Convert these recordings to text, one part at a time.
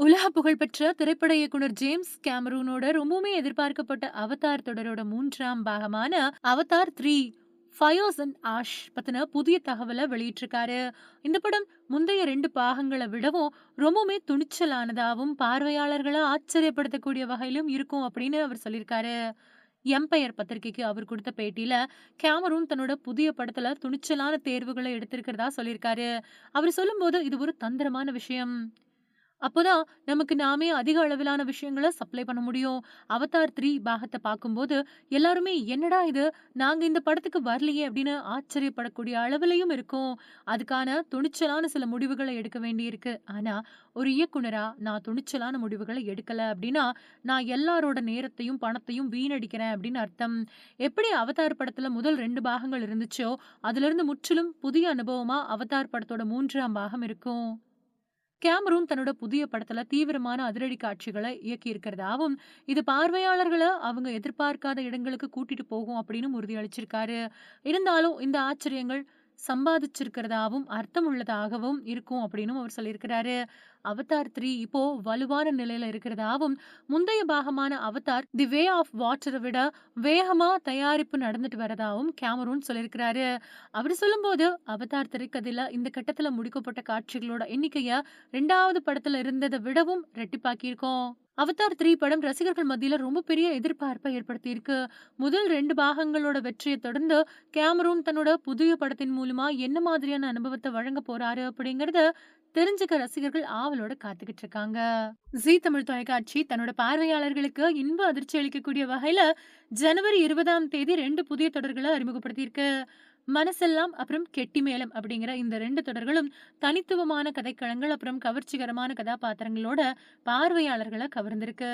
உலக புகழ்பெற்ற திரைப்பட இயக்குனர் ஜேம்ஸ் கேமரூனோட ரொம்பவுமே எதிர்பார்க்கப்பட்ட அவதார் தொடரோட 3ஆம் பாகமான அவதார் 3 ஃபயர்ஸ் அண்ட் ஆஷ் பத்தின புதிய தகவலை வெளியிட்டிருக்காரு. இந்த படம் முந்தைய 2 பாகங்களை விடவும் ரொம்பவுமே துணிச்சலானதாவும் பார்வையாளர்களை ஆச்சரியப்படுத்தக்கூடிய வகையிலும் இருக்கும் அப்படின்னு அவர் சொல்லியிருக்காரு. எம்பயர் பத்திரிகைக்கு அவர் கொடுத்த பேட்டியில கேமரூன் தன்னோட புதிய படத்துல துணிச்சலான தேர்வுகளை எடுத்திருக்கிறதா சொல்லியிருக்காரு. அவர் சொல்லும்போது இது ஒரு தந்திரமான விஷயம். அப்போதான் நமக்கு நாமே அதிக அளவிலான விஷயங்கள சப்ளை பண்ண முடியும். அவதார் 3 பாகத்த பார்க்கும்போது, எல்லாருமே "என்னடா இது! நாங்க இந்த படத்துக்கு வரலையே!" அப்படின்னு ஆச்சரியப்படக்கூடிய அளவிலயும் இருக்கும். அதுக்கான துணிச்சலான சில முடிவுகள எடுக்க வேண்டியிருக்கு. ஆனா, ஒரு இயக்குனரா நான் துணிச்சலான முடிவுகள எடுக்கல அப்படின்னா, நான் எல்லாரோட நேரத்தையும், பணத்தையும் வீணடிக்கிறேன் அப்படின்னு அர்த்தம். எப்படி அவதார் படத்துல முதல் 2 பாகங்கள் இருந்துச்சோ, அதிலிருந்து முற்றிலும் புதிய அனுபவமா அவதார் படத்தோட 3ஆம் பாகம் இருக்கும். கேமரூன் தன்னோட புதிய படத்துல தீவிரமான அதிரடி காட்சிகளை இயக்கி இருக்கிறதாவும், இது பார்வையாளர்கள அவங்க எதிர்பார்க்காத இடங்களுக்கு கூட்டிட்டு போகும் அப்படின்னு உறுதியளிச்சிருக்காரு. இருந்தாலும் இந்த ஆச்சரியங்கள் சம்பாதிச்சிருக்கிறதாவும் அர்த்தமுள்ளதாகவும் இருக்கும் அப்படின்னும் அவர் சொல்லியிருக்கிறாரு. அவதார் 3 இப்போ வலுவான நிலையில இருக்கிறதாவும், முந்தைய பாகமான அவதார் தி வே ஆஃப் வாட்டரை விட வேகமா தயாரிப்பு நடந்துட்டு வரதாவும் கேமரூன் சொல்லியிருக்கிறாரு. அவர் சொல்லும்போது, அவதார் திரைக்கதையில இந்த கட்டத்துல முடிக்கப்பட்ட காட்சிகளோட எண்ணிக்கைய 2வது படத்துல இருந்தத விடவும் ரெட்டிப்பாக்கியிருக்கோம். அவதார் 3 படம் ரசிகர்கள் மத்தியில ரொம்ப பெரிய எதிர்பார்ப்பை ஏற்படுத்தியிருக்கு. முதல் 2 பாகங்களோட வெற்றிய தொடர்ந்து, கேமரூன் தன்னோட புதிய படத்தின் மூலமா என்ன மாதிரியான அனுபவத்த வழங்க போறாரு அப்படிங்கிறத தெரிஞ்சுக்க ரசிகர்கள் ஆவலோட காத்துக்கிட்டு இருக்காங்க. ஜீ தமிழ் தொலைக்காட்சி தன்னோட பார்வையாளர்களுக்கு இன்ப அதிர்ச்சி அளிக்கக்கூடிய வகையில ஜனவரி 20ஆம் தேதி 2 புதிய தொடர்கள அறிமுகப்படுத்தியிருக்கு. மனசெல்லாம் அப்புறம் கெட்டிமேளம் அப்படிங்கிற இந்த 2 தொடர்களும் தனித்துவமான கதைக்களங்கள் அப்புறம் கவர்ச்சிகரமான கதாபாத்திரங்களோட பார்வையாளர்கள கவர்ந்திருக்கு.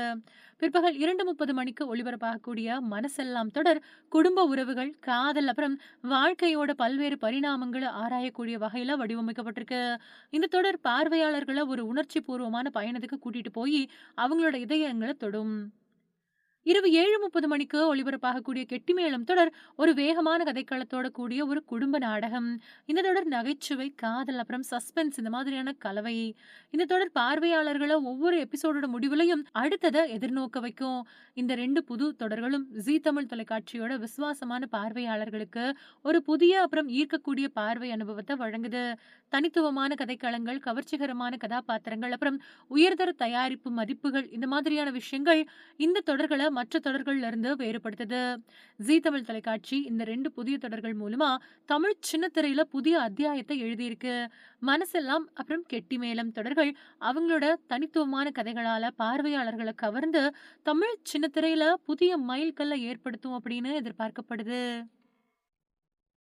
பிற்பகல் 2:30 மணிக்கு ஒளிபரப்பாகக்கூடிய மனசெல்லாம் தொடர் குடும்ப உறவுகள், காதல் அப்புறம் வாழ்க்கையோட பல்வேறு பரிணாமங்கள ஆராயக்கூடிய வகையில வடிவமைக்கப்பட்டிருக்கு. இந்த தொடர் பார்வையாளர்கள ஒரு உணர்ச்சி பூர்வமான பயணத்துக்கு கூட்டிட்டு போய் அவங்களோட இதயங்கள தொடும். இரவு 7:30 மணிக்கு ஒளிபரப்பாகக்கூடிய கெட்டிமேளம் தொடர் ஒரு வேகமான கதைக்களத்தோட கூடிய ஒரு குடும்ப நாடகம். இந்த தொடர் நகைச்சுவை, காதல் அப்புறம் சஸ்பென்ஸ் இந்த மாதிரியான கலவை. இந்த தொடர் பார்வையாளர்கள ஒவ்வொரு எபிசோடோட முடிவுலையும் அடுத்தத எதிர்நோக்க வைக்கும். இந்த 2 புது தொடர்களும் ஜீ தமிழ் தொலைக்காட்சியோட விசுவாசமான பார்வையாளர்களுக்கு ஒரு புதிய அப்புறம் ஈர்க்கக்கூடிய பார்வை அனுபவத்த வழங்குது. தனித்துவமான கதைக்களங்கள், கவர்ச்சிகரமான கதாபாத்திரங்கள் அப்புறம் உயர்தர தயாரிப்பு மதிப்புகள் இந்த மாதிரியான விஷயங்கள் இந்த தொடர்கள மற்ற தொடர்கள்ல இருந்து வேறுபடுத்துது. ஜீ தமிழ் தொலைக்காட்சி இந்த 2 புதிய தொடர்கள் மூலமா தமிழ் சின்னத்திரையில புதிய அத்தியாயத்தை எழுதியிருக்கு. மனசெல்லாம் அப்புறம் கெட்டிமேளம் தொடர்கள் அவங்களோட தனித்துவமான கதைகளால பார்வையாளர்கள கவர்ந்து தமிழ் சின்னத்திரையில புதிய மைல்கல்ல ஏற்படுத்தும் அப்படின்னு எதிர்பார்க்கப்படுது.